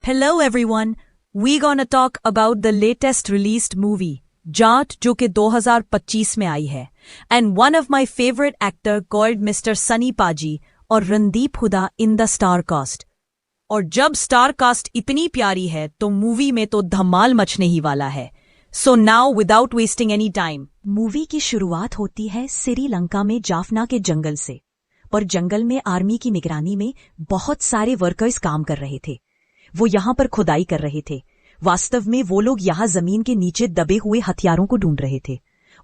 Hello everyone, we gonna talk about the latest released movie, Jat जो कि 2025 में आई है and one of my favorite actor called Mr. Sunny पाजी और Randeep Hooda in the star cast. और जब स्टार कास्ट इतनी प्यारी है तो मूवी में तो धमाल मचने ही वाला है. So now without wasting any time, movie की शुरुआत होती है श्रीलंका में जाफना के जंगल से और जंगल में आर्मी की निगरानी में बहुत सारे वर्कर्स काम कर रहे थे. वो यहाँ पर खुदाई कर रहे थे. वास्तव में वो लोग यहाँ जमीन के नीचे दबे हुए हथियारों को ढूंढ रहे थे.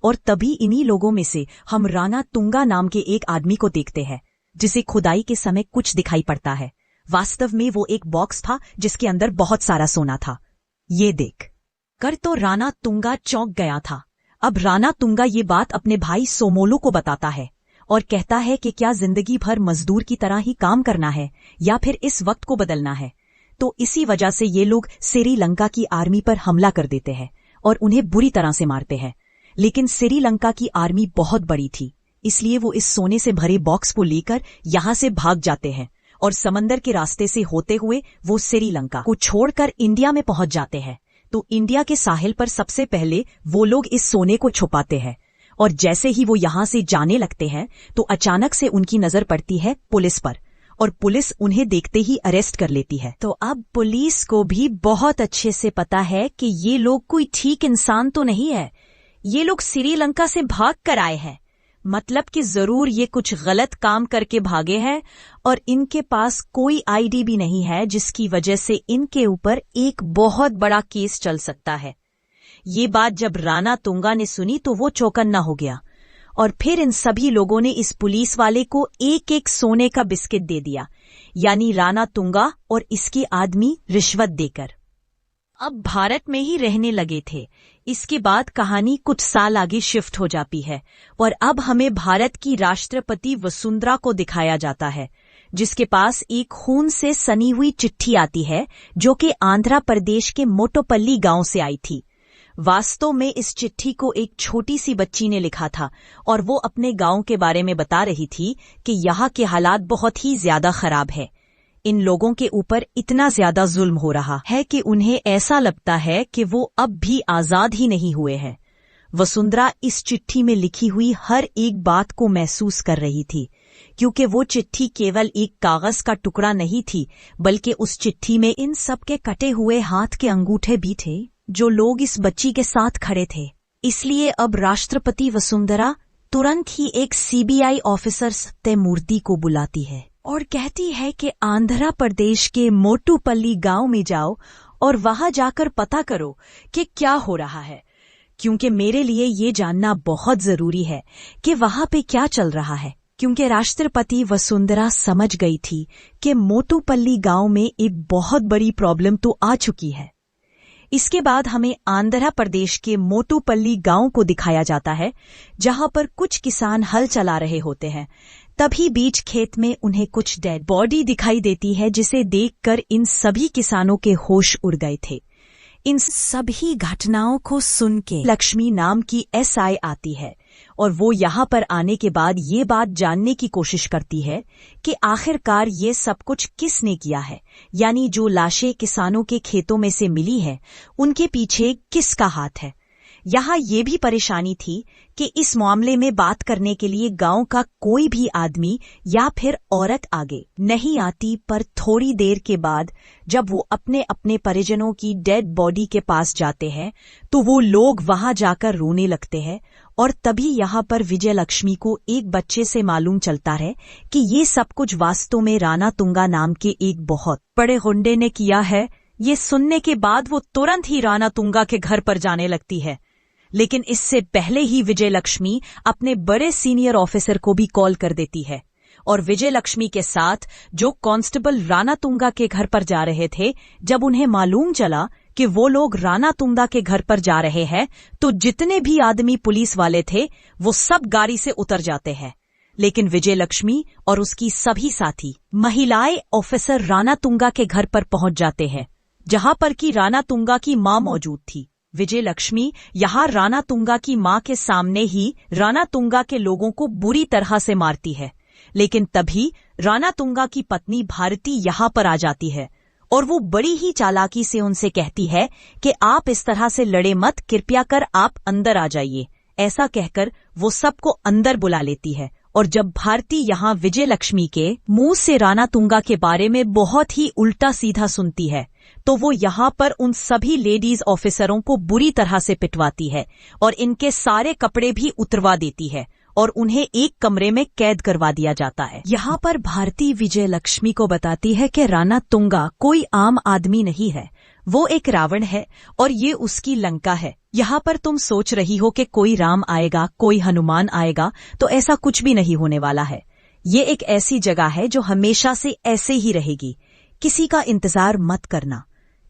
और तभी इन्हीं लोगों में से हम राणा तुंगा नाम के एक आदमी को देखते हैं जिसे खुदाई के समय कुछ दिखाई पड़ता है. वास्तव में वो एक बॉक्स था जिसके अंदर बहुत सारा सोना था. ये देख कर तो राणा तुंगा चौंक गया था. अब राणा तुंगा ये बात अपने भाई सोमोलो को बताता है और कहता है कि क्या जिंदगी भर मजदूर की तरह ही काम करना है या फिर इस वक्त को बदलना है. तो इसी वजह से ये लोग श्रीलंका की आर्मी पर हमला कर देते हैं और उन्हें बुरी तरह से मारते हैं. लेकिन श्रीलंका की आर्मी बहुत बड़ी थी, इसलिए वो इस सोने से भरे बॉक्स को लेकर यहाँ से भाग जाते हैं और समंदर के रास्ते से होते हुए वो श्रीलंका को छोड़कर इंडिया में पहुंच जाते हैं. तो इंडिया के साहिल पर सबसे पहले वो लोग इस सोने को छुपाते हैं और जैसे ही वो यहाँ से जाने लगते हैं तो अचानक से उनकी नजर पड़ती है पुलिस पर और पुलिस उन्हें देखते ही अरेस्ट कर लेती है. तो अब पुलिस को भी बहुत अच्छे से पता है कि ये लोग कोई ठीक इंसान तो नहीं है. ये लोग श्रीलंका से भाग कर आए हैं, मतलब कि जरूर ये कुछ गलत काम करके भागे हैं और इनके पास कोई आईडी भी नहीं है जिसकी वजह से इनके ऊपर एक बहुत बड़ा केस चल सकता है. ये बात जब राणा तुंगा ने सुनी तो वो चौकन्ना हो गया और फिर इन सभी लोगों ने इस पुलिस वाले को एक एक सोने का बिस्किट दे दिया, यानी राणा तुंगा और इसके आदमी रिश्वत देकर अब भारत में ही रहने लगे थे. इसके बाद कहानी कुछ साल आगे शिफ्ट हो जाती है और अब हमें भारत की राष्ट्रपति वसुंधरा को दिखाया जाता है जिसके पास एक खून से सनी हुई चिट्ठी आती है जो कि आंध्र प्रदेश के मोटोपल्ली गांव से आई थी. वास्तव में इस चिट्ठी को एक छोटी सी बच्ची ने लिखा था और वो अपने गांव के बारे में बता रही थी कि यहाँ के हालात बहुत ही ज्यादा खराब है. इन लोगों के ऊपर इतना ज्यादा जुल्म हो रहा है कि उन्हें ऐसा लगता है कि वो अब भी आजाद ही नहीं हुए हैं. वसुंधरा इस चिट्ठी में लिखी हुई हर एक बात को महसूस कर रही थी क्योंकि वो चिट्ठी केवल एक कागज का टुकड़ा नहीं थी बल्कि उस चिट्ठी में इन सब के कटे हुए हाथ के अंगूठे भी थे जो लोग इस बच्ची के साथ खड़े थे. इसलिए अब राष्ट्रपति वसुंधरा तुरंत ही एक सीबीआई ऑफिसर सत्यमूर्ति को बुलाती है और कहती है कि आंध्र प्रदेश के मोटूपल्ली गांव में जाओ और वहां जाकर पता करो कि क्या हो रहा है, क्योंकि मेरे लिए ये जानना बहुत जरूरी है कि वहां पे क्या चल रहा है. क्योंकि राष्ट्रपति वसुंधरा समझ गई थी कि मोटूपल्ली गांव में एक बहुत बड़ी प्रॉब्लम तो आ चुकी है. इसके बाद हमें आंध्र प्रदेश के मोटूपल्ली गांव को दिखाया जाता है जहां पर कुछ किसान हल चला रहे होते हैं. तभी बीच खेत में उन्हें कुछ डेड बॉडी दिखाई देती है जिसे देखकर इन सभी किसानों के होश उड़ गए थे. इन सभी घटनाओं को सुन के लक्ष्मी नाम की एसआई आती है और वो यहाँ पर आने के बाद ये बात जानने की कोशिश करती है कि आखिरकार ये सब कुछ किसने किया है, यानी जो लाशें किसानों के खेतों में से मिली है उनके पीछे किसका हाथ है. यहाँ ये भी परेशानी थी कि इस मामले में बात करने के लिए गांव का कोई भी आदमी या फिर औरत आगे नहीं आती. पर थोड़ी देर के बाद जब वो अपने अपने परिजनों की डेड बॉडी के पास जाते हैं तो वो लोग वहां जाकर रोने लगते हैं. और तभी यहाँ पर विजय लक्ष्मी को एक बच्चे से मालूम चलता है कि ये सब कुछ वास्तव में राणा तुंगा नाम के एक बहुत बड़े गुंडे ने किया है. ये सुनने के बाद वो तुरंत ही राणा तुंगा के घर पर जाने लगती है. लेकिन इससे पहले ही विजय लक्ष्मी अपने बड़े सीनियर ऑफिसर को भी कॉल कर देती है और विजय लक्ष्मी के साथ जो कांस्टेबल राणा तुंगा के घर पर जा रहे थे, जब उन्हें मालूम चला कि वो लोग राणा तुंगा के घर पर जा रहे हैं तो जितने भी आदमी पुलिस वाले थे वो सब गाड़ी से उतर जाते हैं. लेकिन विजय लक्ष्मी और उसकी सभी साथी महिलाएं ऑफिसर राणा तुंगा के घर पर पहुंच जाते हैं जहां पर कि राणा तुंगा की मां मौजूद थी. विजय लक्ष्मी यहाँ राणा तुंगा की मां के सामने ही राणा तुंगा के लोगों को बुरी तरह से मारती है. लेकिन तभी राणा तुंगा की पत्नी भारती यहाँ पर आ जाती है और वो बड़ी ही चालाकी से उनसे कहती है कि आप इस तरह से लड़े मत, कृपया कर आप अंदर आ जाइए। ऐसा कहकर वो सबको अंदर बुला लेती है। और जब भारती यहाँ विजय लक्ष्मी के मुंह से राणा तुंगा के बारे में बहुत ही उल्टा सीधा सुनती है, तो वो यहाँ पर उन सभी लेडीज ऑफिसरों को बुरी तरह से पिटवाती है और इनके सारे कपड़े भी उतरवा देती है और उन्हें एक कमरे में कैद करवा दिया जाता है। यहाँ पर भारती विजय लक्ष्मी को बताती है कि राणा तुंगा कोई आम आदमी नहीं है, वो एक रावण है और ये उसकी लंका है। यहाँ पर तुम सोच रही हो कि कोई राम आएगा, कोई हनुमान आएगा, तो ऐसा कुछ भी नहीं होने वाला है। ये एक ऐसी जगह है जो हमेशा से ऐसे ही रहेगी, किसी का इंतजार मत करना।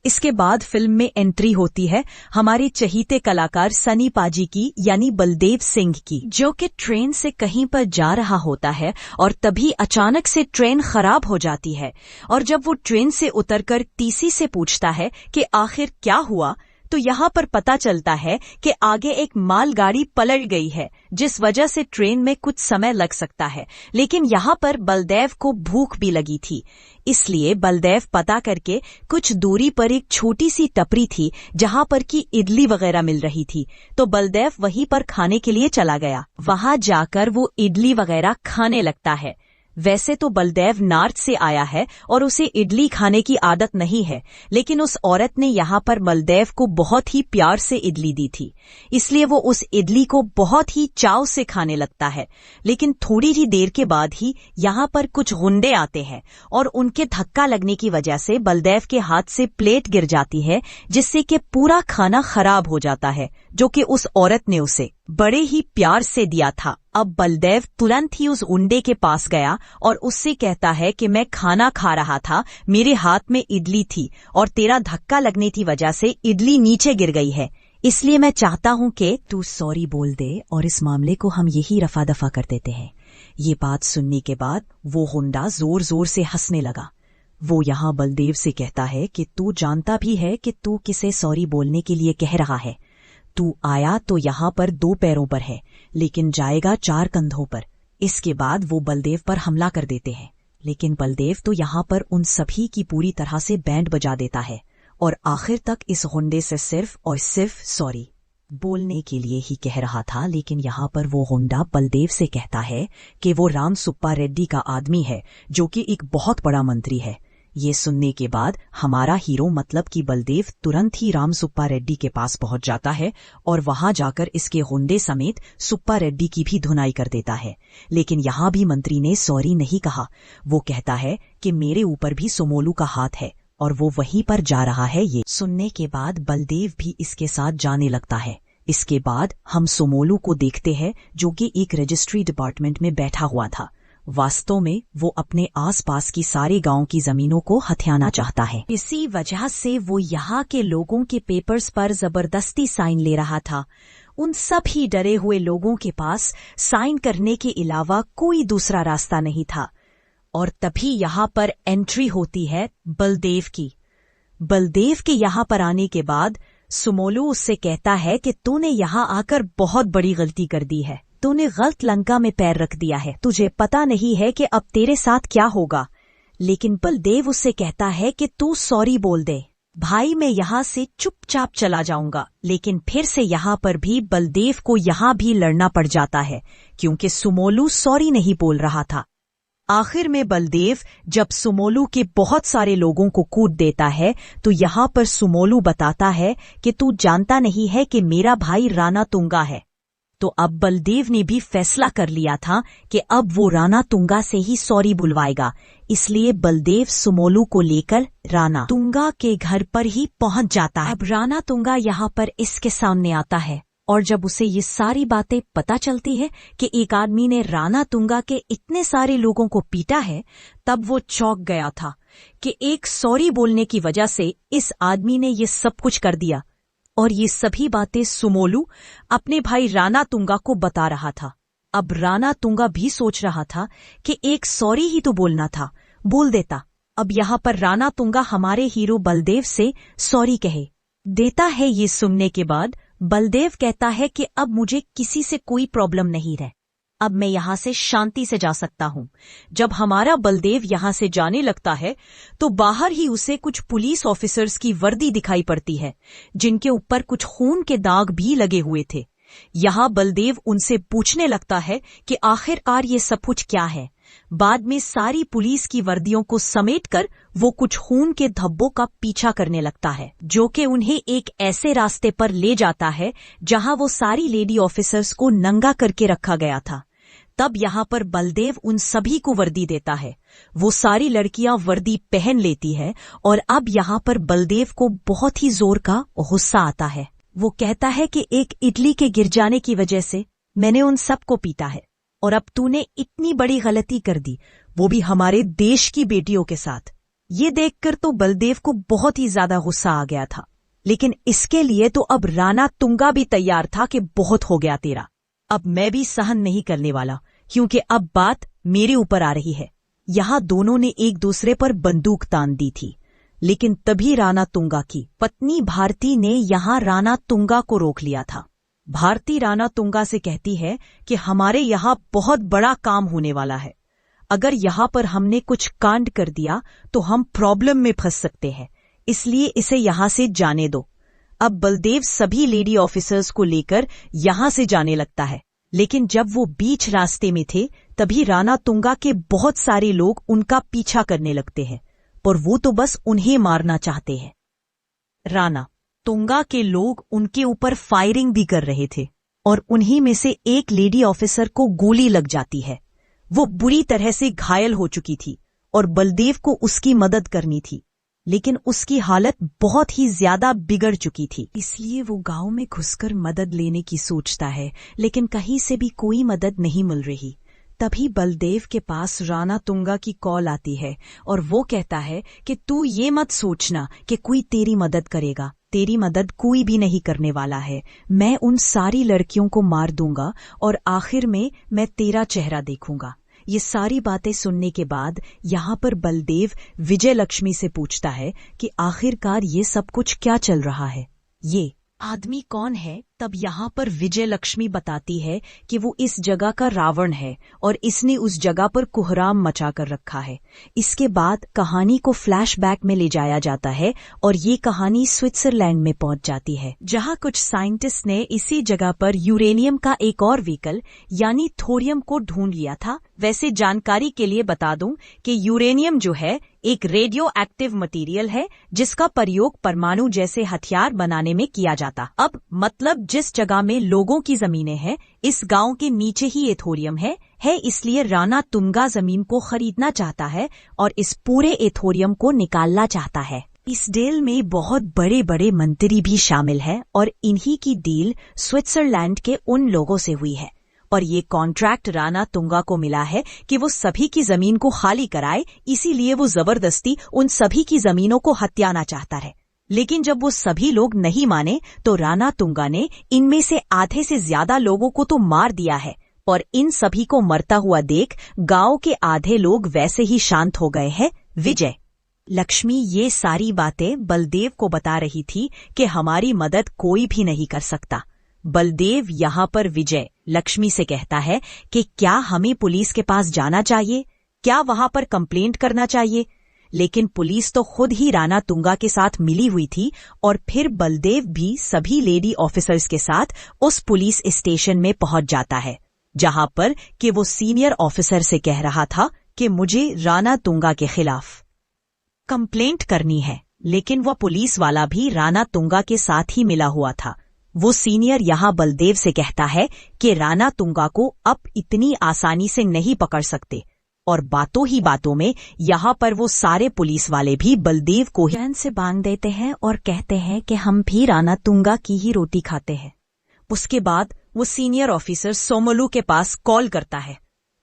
इसके बाद फिल्म में एंट्री होती है हमारे चहीते कलाकार सनी पाजी की, यानी बलदेव सिंह की, जो कि ट्रेन से कहीं पर जा रहा होता है और तभी अचानक से ट्रेन खराब हो जाती है। और जब वो ट्रेन से उतरकर टीसी से पूछता है कि आखिर क्या हुआ, तो यहाँ पर पता चलता है कि आगे एक मालगाड़ी पलट गई है, जिस वजह से ट्रेन में कुछ समय लग सकता है। लेकिन यहाँ पर बलदेव को भूख भी लगी थी, इसलिए बलदेव पता करके कुछ दूरी पर एक छोटी सी टपरी थी जहाँ पर की इडली वगैरह मिल रही थी, तो बलदेव वहीं पर खाने के लिए चला गया। वहां जाकर वो इडली वगैरह खाने लगता है। वैसे तो बलदेव नॉर्थ से आया है और उसे इडली खाने की आदत नहीं है, लेकिन उस औरत ने यहाँ पर बलदेव को बहुत ही प्यार से इडली दी थी, इसलिए वो उस इडली को बहुत ही चाव से खाने लगता है। लेकिन थोड़ी ही देर के बाद ही यहाँ पर कुछ गुंडे आते हैं और उनके धक्का लगने की वजह से बलदेव के हाथ से प्लेट गिर जाती है, जिससे कि पूरा खाना खराब हो जाता है, जो कि उस औरत ने उसे बड़े ही प्यार से दिया था। अब बलदेव तुरंत ही उस गुंडे के पास गया और उससे कहता है कि मैं खाना खा रहा था, मेरे हाथ में इडली थी और तेरा धक्का लगने की वजह से इडली नीचे गिर गई है, इसलिए मैं चाहता हूँ कि तू सॉरी बोल दे और इस मामले को हम यही रफा दफा कर देते हैं। ये बात सुनने के बाद वो गुंडा जोर जोर से हंसने लगा। वो यहाँ बलदेव से कहता है कि तू जानता भी है कि तू किसे सॉरी बोलने के लिए कह रहा है। तू आया तो यहाँ पर 2 पैरों पर है, लेकिन जाएगा 4 कंधों पर। इसके बाद वो बलदेव पर हमला कर देते हैं, लेकिन बलदेव तो यहाँ पर उन सभी की पूरी तरह से बैंड बजा देता है और आखिर तक इस गुंडे से सिर्फ और सिर्फ सॉरी बोलने के लिए ही कह रहा था। लेकिन यहाँ पर वो गुंडा बलदेव से कहता है कि वो राम सुप्पा रेड्डी का आदमी है, जो कि एक बहुत बड़ा मंत्री है। ये सुनने के बाद हमारा हीरो मतलब कि बलदेव तुरंत ही राम सुप्पा रेड्डी के पास पहुंच जाता है और वहां जाकर इसके गुंडे समेत सुप्पा रेड्डी की भी धुनाई कर देता है। लेकिन यहाँ भी मंत्री ने सॉरी नहीं कहा। वो कहता है कि मेरे ऊपर भी सोमोलू का हाथ है और वो वहीं पर जा रहा है। ये सुनने के बाद बलदेव भी इसके साथ जाने लगता है। इसके बाद हम सोमोलू को देखते हैं, जो कि एक रजिस्ट्री डिपार्टमेंट में बैठा हुआ था। वास्तव में वो अपने आसपास की सारे गांव की जमीनों को हथियाना चाहता है। इसी वजह से वो यहाँ के लोगों के पेपर्स पर जबरदस्ती साइन ले रहा था। उन सभी डरे हुए लोगों के पास साइन करने के अलावा कोई दूसरा रास्ता नहीं था। और तभी यहाँ पर एंट्री होती है बलदेव की। बलदेव के यहाँ पर आने के बाद सोमोलू उससे कहता है कि तूने यहाँ आकर बहुत बड़ी गलती कर दी है, तूने गलत लंका में पैर रख दिया है, तुझे पता नहीं है कि अब तेरे साथ क्या होगा। लेकिन बलदेव उससे कहता है कि तू सॉरी बोल दे भाई, मैं यहाँ से चुपचाप चला जाऊंगा। लेकिन फिर से यहाँ पर भी बलदेव को यहाँ भी लड़ना पड़ जाता है, क्योंकि सोमोलू सॉरी नहीं बोल रहा था। आखिर में बलदेव जब सोमोलू के बहुत सारे लोगों को कूट देता है, तो यहाँ पर सोमोलू बताता है कि तू जानता नहीं है कि मेरा भाई राणा तुंगा है। तो अब बलदेव ने भी फैसला कर लिया था कि अब वो राणा तुंगा से ही सॉरी बुलवाएगा। इसलिए बलदेव सोमोलू को लेकर राणा तुंगा के घर पर ही पहुंच जाता है। अब राणा तुंगा यहाँ पर इसके सामने आता है और जब उसे ये सारी बातें पता चलती है कि एक आदमी ने राणा तुंगा के इतने सारे लोगों को पीटा है, तब वो चौंक गया था कि एक सॉरी बोलने की वजह से इस आदमी ने ये सब कुछ कर दिया। और ये सभी बातें सोमोलू अपने भाई राणा तुंगा को बता रहा था। अब राणा तुंगा भी सोच रहा था कि एक सॉरी ही तो बोलना था, बोल देता। अब यहाँ पर राणा तुंगा हमारे हीरो बलदेव से सॉरी कहे देता है। ये सुनने के बाद बलदेव कहता है कि अब मुझे किसी से कोई प्रॉब्लम नहीं है, अब मैं यहाँ से शांति से जा सकता हूँ। जब हमारा बलदेव यहाँ से जाने लगता है तो बाहर ही उसे कुछ पुलिस ऑफिसर्स की वर्दी दिखाई पड़ती है, जिनके ऊपर कुछ खून के दाग भी लगे हुए थे। यहाँ बलदेव उनसे पूछने लगता है कि आखिरकार ये सब कुछ क्या है। बाद में सारी पुलिस की वर्दियों को समेटकर वो कुछ खून के धब्बों का पीछा करने लगता है, जो कि उन्हें एक ऐसे रास्ते पर ले जाता है जहां वो सारी लेडी ऑफिसर्स को नंगा करके रखा गया था। तब यहाँ पर बलदेव उन सभी को वर्दी देता है। वो सारी लड़कियां वर्दी पहन लेती है और अब यहाँ पर बलदेव को बहुत ही जोर का गुस्सा आता है। वो कहता है कि एक इडली के गिर जाने की वजह से मैंने उन सबको पीटा है और अब तूने इतनी बड़ी गलती कर दी, वो भी हमारे देश की बेटियों के साथ। ये देखकर तो बलदेव को बहुत ही ज्यादा गुस्सा आ गया था, लेकिन इसके लिए तो अब राणा तुंगा भी तैयार था कि बहुत हो गया तेरा, अब मैं भी सहन नहीं करने वाला, क्योंकि अब बात मेरे ऊपर आ रही है। यहाँ दोनों ने एक दूसरे पर बंदूक तान दी थी, लेकिन तभी राणा तुंगा की पत्नी भारती ने यहाँ राणा तुंगा को रोक लिया था। भारती राणा तुंगा से कहती है कि हमारे यहाँ बहुत बड़ा काम होने वाला है। अगर यहाँ पर हमने कुछ कांड कर दिया तो हम प्रॉब्लम में फंस सकते हैं, इसलिए इसे यहाँ से जाने दो। अब बलदेव सभी लेडी ऑफिसर्स को लेकर यहाँ से जाने लगता है, लेकिन जब वो बीच रास्ते में थे तभी राणा तुंगा के बहुत सारे लोग उनका पीछा करने लगते हैं, पर वो तो बस उन्हें मारना चाहते हैं। राणा तुंगा के लोग उनके ऊपर फायरिंग भी कर रहे थे और उन्हीं में से एक लेडी ऑफिसर को गोली लग जाती है। वो बुरी तरह से घायल हो चुकी थी और बलदेव को उसकी मदद करनी थी, लेकिन उसकी हालत बहुत ही ज्यादा बिगड़ चुकी थी। इसलिए वो गांव में घुसकर मदद लेने की सोचता है, लेकिन कहीं से भी कोई मदद नहीं मिल रही। तभी बलदेव के पास राणा तुंगा की कॉल आती है और वो कहता है कि तू ये मत सोचना कि कोई तेरी मदद करेगा, तेरी मदद कोई भी नहीं करने वाला है। मैं उन सारी लड़कियों को मार दूंगा और आखिर में मैं तेरा चेहरा देखूंगा। ये सारी बातें सुनने के बाद यहाँ पर बलदेव विजय लक्ष्मी से पूछता है कि आखिरकार ये सब कुछ क्या चल रहा है, ये आदमी कौन है। तब यहाँ पर विजय लक्ष्मी बताती है कि वो इस जगह का रावण है और इसने उस जगह पर कोहराम मचा कर रखा है। इसके बाद कहानी को फ्लैशबैक में ले जाया जाता है और ये कहानी स्विट्जरलैंड में पहुंच जाती है, जहाँ कुछ साइंटिस्ट ने इसी जगह पर यूरेनियम का एक और व्हीकल यानी थोरियम को ढूंढ लिया था। वैसे जानकारी के लिए बता दूं कि यूरेनियम जो है एक रेडियो एक्टिव मटेरियल है, जिसका प्रयोग परमाणु जैसे हथियार बनाने में किया जाता। अब मतलब जिस जगह में लोगों की जमीनें हैं, इस गांव के नीचे ही ये थोरियम है, इसलिए राणा तुंगा जमीन को खरीदना चाहता है और इस पूरे एथोरियम को निकालना चाहता है। इस डील में बहुत बड़े बड़े मंत्री भी शामिल हैं और इन्हीं की डील स्विट्जरलैंड के उन लोगों से हुई है और ये कॉन्ट्रैक्ट राणा तुंगा को मिला है कि वो सभी की जमीन को खाली कराए, इसीलिए वो जबरदस्ती उन सभी की जमीनों को हथियाना चाहता है। लेकिन जब वो सभी लोग नहीं माने तो राणा तुंगा ने इनमें से आधे से ज्यादा लोगों को तो मार दिया है और इन सभी को मरता हुआ देख गांव के आधे लोग वैसे ही शांत हो गए हैं। विजय लक्ष्मी ये सारी बातें बलदेव को बता रही थी कि हमारी मदद कोई भी नहीं कर सकता। बलदेव यहाँ पर विजय लक्ष्मी से कहता है कि क्या हमें पुलिस के पास जाना चाहिए, क्या वहां पर कंप्लेंट करना चाहिए। लेकिन पुलिस तो खुद ही राणा तुंगा के साथ मिली हुई थी और फिर बलदेव भी सभी लेडी ऑफिसर्स के साथ उस पुलिस स्टेशन में पहुंच जाता है, जहां पर कि वो सीनियर ऑफिसर से कह रहा था कि मुझे राणा तुंगा के खिलाफ कंप्लेंट करनी है। लेकिन वह पुलिस वाला भी राणा तुंगा के साथ ही मिला हुआ था। वो सीनियर यहाँ बलदेव से कहता है कि राणा तुंगा को अब इतनी आसानी से नहीं पकड़ सकते और बातों ही बातों में यहाँ पर वो सारे पुलिस वाले भी बलदेव को चैन से बांध देते हैं और कहते हैं कि हम भी राणा तुंगा की ही रोटी खाते हैं। उसके बाद वो सीनियर ऑफिसर सोमलू के पास कॉल करता है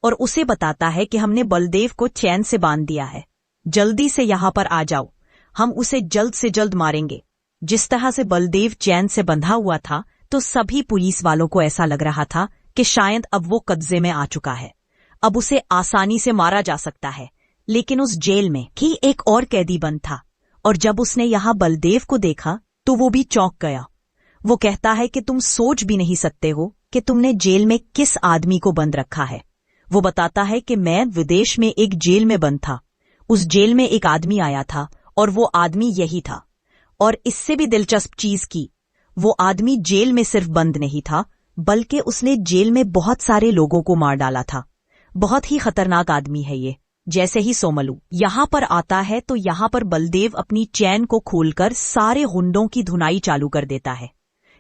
और उसे बताता है कि हमने बलदेव को चैन से बांध दिया है, जल्दी से यहाँ पर आ जाओ, हम उसे जल्द से जल्द मारेंगे। जिस तरह से बलदेव चैन से बंधा हुआ था तो सभी पुलिस वालों को ऐसा लग रहा था कि शायद अब वो कब्जे में आ चुका है, अब उसे आसानी से मारा जा सकता है। लेकिन उस जेल में ही एक और कैदी बंद था और जब उसने यहाँ बलदेव को देखा तो वो भी चौंक गया। वो कहता है कि तुम सोच भी नहीं सकते हो कि तुमने जेल में किस आदमी को बंद रखा है। वो बताता है कि मैं विदेश में एक जेल में बंद था। उस जेल में एक आदमी आया था और वो आदमी यही था। और इससे भी दिलचस्प चीज की, वो आदमी जेल में सिर्फ बंद नहीं था, बल्कि उसने जेल में बहुत सारे लोगों को मार डाला था। बहुत ही खतरनाक आदमी है ये। जैसे ही सोमलू यहाँ पर आता है तो यहाँ पर बलदेव अपनी चैन को खोलकर सारे गुंडों की धुनाई चालू कर देता है।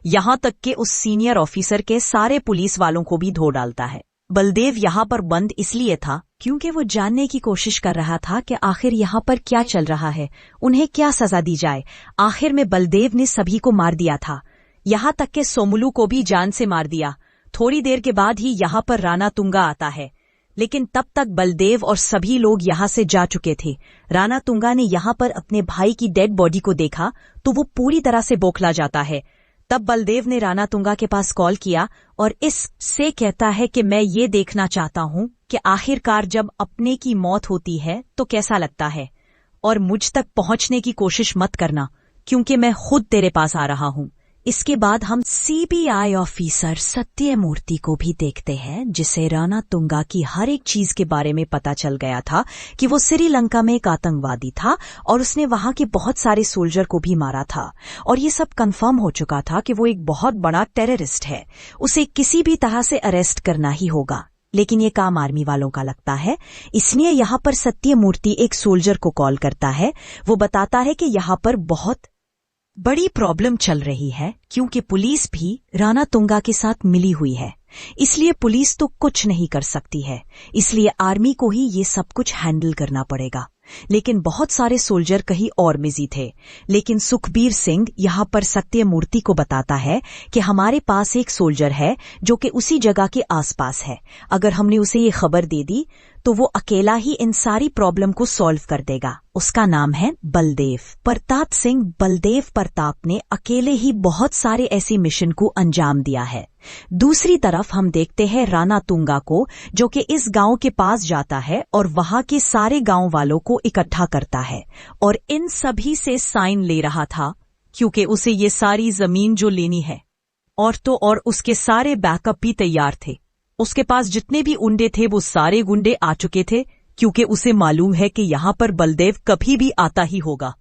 यहाँ तक कि उस सीनियर ऑफिसर के सारे पुलिस वालों को भी धो डालता है। बलदेव यहाँ पर बंद इसलिए था क्योंकि वो जानने की कोशिश कर रहा था कि आखिर यहाँ पर क्या चल रहा है, उन्हें क्या सजा दी जाए। आखिर में बलदेव ने सभी को मार दिया था, यहाँ तक कि सोमलू को भी जान से मार दिया। थोड़ी देर के बाद ही यहाँ पर राणा तुंगा आता है, लेकिन तब तक बलदेव और सभी लोग यहाँ से जा चुके थे। राणा तुंगा ने यहाँ पर अपने भाई की डेड बॉडी को देखा तो वो पूरी तरह से बौखला जाता है। तब बलदेव ने राणा तुंगा के पास कॉल किया और इससे कहता है कि मैं ये देखना चाहता हूँ कि आखिरकार जब अपने की मौत होती है तो कैसा लगता है, और मुझ तक पहुंचने की कोशिश मत करना क्योंकि मैं खुद तेरे पास आ रहा हूँ। इसके बाद हम सीबीआई ऑफिसर सत्यमूर्ति को भी देखते हैं, जिसे राणा तुंगा की हर एक चीज के बारे में पता चल गया था कि वो श्रीलंका में एक आतंकवादी था और उसने वहां के बहुत सारे सोल्जर को भी मारा था। और ये सब कंफर्म हो चुका था कि वो एक बहुत बड़ा टेररिस्ट है, उसे किसी भी तरह से अरेस्ट करना ही होगा। लेकिन ये काम आर्मी वालों का लगता है, इसलिए यहाँ पर सत्यमूर्ति एक सोल्जर को कॉल करता है। वो बताता है कि यहाँ पर बहुत बड़ी प्रॉब्लम चल रही है क्योंकि पुलिस भी राणा तुंगा के साथ मिली हुई है, इसलिए पुलिस तो कुछ नहीं कर सकती है, इसलिए आर्मी को ही ये सब कुछ हैंडल करना पड़ेगा। लेकिन बहुत सारे सोल्जर कहीं और बिजी थे। लेकिन सुखबीर सिंह यहाँ पर सत्यमूर्ति को बताता है कि हमारे पास एक सोल्जर है जो कि उसी जगह के आसपास है। अगर हमने उसे ये खबर दे दी तो वो अकेला ही इन सारी प्रॉब्लम को सॉल्व कर देगा। उसका नाम है बलदेव प्रताप सिंह। बलदेव प्रताप ने अकेले ही बहुत सारे ऐसे मिशन को अंजाम दिया है। दूसरी तरफ हम देखते हैं राणा तुंगा को, जो कि इस गांव के पास जाता है और वहां के सारे गांव वालों को इकट्ठा करता है और इन सभी से साइन ले रहा था क्योंकि उसे ये सारी जमीन जो लेनी है, और उसके सारे बैकअप भी तैयार थे। उसके पास जितने भी गुंडे थे वो सारे गुंडे आ चुके थे क्योंकि उसे मालूम है कि यहाँ पर बलदेव कभी भी आता ही होगा।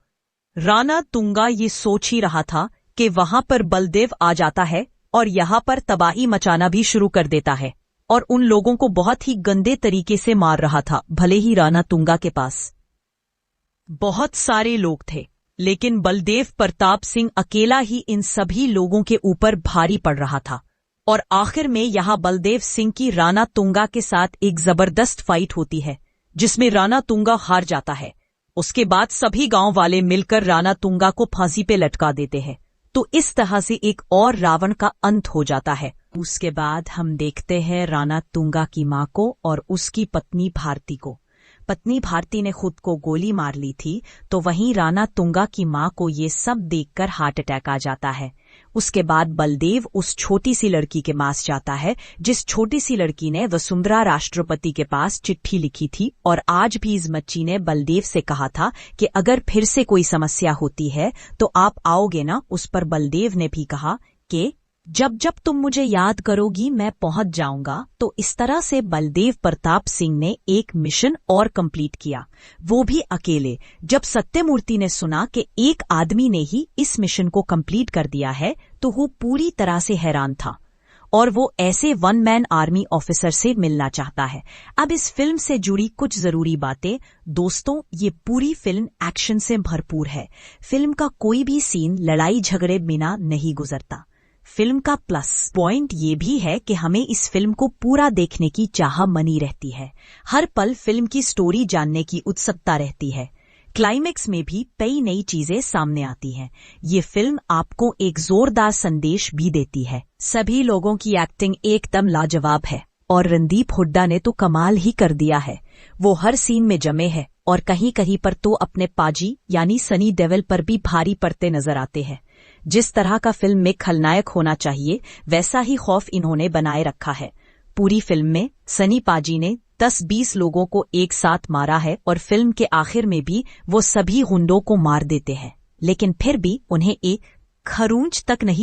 राणा तुंगा ये सोच ही रहा था कि वहां पर बलदेव आ जाता है और यहाँ पर तबाही मचाना भी शुरू कर देता है और उन लोगों को बहुत ही गंदे तरीके से मार रहा था। भले ही राणा तुंगा के पास बहुत सारे लोग थे, लेकिन बलदेव प्रताप सिंह अकेला ही इन सभी लोगों के ऊपर भारी पड़ रहा था। और आखिर में यहाँ बलदेव सिंह की राणा तुंगा के साथ एक जबरदस्त फाइट होती है जिसमें राणा तुंगा हार जाता है। उसके बाद सभी गांव वाले मिलकर राणा तुंगा को फांसी पे लटका देते हैं। तो इस तरह से एक और रावण का अंत हो जाता है। उसके बाद हम देखते हैं राणा तुंगा की मां को और उसकी पत्नी भारती को। पत्नी भारती ने खुद को गोली मार ली थी, तो वहीं राणा तुंगा की मां को ये सब देखकर हार्ट अटैक आ जाता है। उसके बाद बलदेव उस छोटी सी लड़की के पास जाता है, जिस छोटी सी लड़की ने वसुंधरा राष्ट्रपति के पास चिट्ठी लिखी थी। और आज भी इस बच्ची ने बलदेव से कहा था कि अगर फिर से कोई समस्या होती है तो आप आओगे ना। उस पर बलदेव ने भी कहा कि जब जब तुम मुझे याद करोगी मैं पहुंच जाऊंगा। तो इस तरह से बलदेव प्रताप सिंह ने एक मिशन और कंप्लीट किया, वो भी अकेले। जब सत्यमूर्ति ने सुना कि एक आदमी ने ही इस मिशन को कंप्लीट कर दिया है तो वो पूरी तरह से हैरान था और वो ऐसे वन मैन आर्मी ऑफिसर से मिलना चाहता है। अब इस फिल्म से जुड़ी कुछ जरूरी बातें। दोस्तों, ये पूरी फिल्म एक्शन से भरपूर है। फिल्म का कोई भी सीन लड़ाई झगड़े बिना नहीं गुजरता। फिल्म का प्लस पॉइंट ये भी है कि हमें इस फिल्म को पूरा देखने की चाह बनी रहती है। हर पल फिल्म की स्टोरी जानने की उत्सुकता रहती है। क्लाइमेक्स में भी कई नई चीजें सामने आती हैं। ये फिल्म आपको एक जोरदार संदेश भी देती है। सभी लोगों की एक्टिंग एकदम लाजवाब है और रणदीप हुड्डा ने तो कमाल ही कर दिया है। वो हर सीन में जमे है और कहीं कहीं पर तो अपने पाजी यानी सनी देओल पर भी भारी पड़ते नजर आते हैं। जिस तरह का फिल्म में खलनायक होना चाहिए वैसा ही खौफ इन्होंने बनाए रखा है। पूरी फिल्म में सनी पाजी ने 10-20 लोगों को एक साथ मारा है और फिल्म के आखिर में भी वो सभी गुंडों को मार देते हैं, लेकिन फिर भी उन्हें एक खरोंच तक नहीं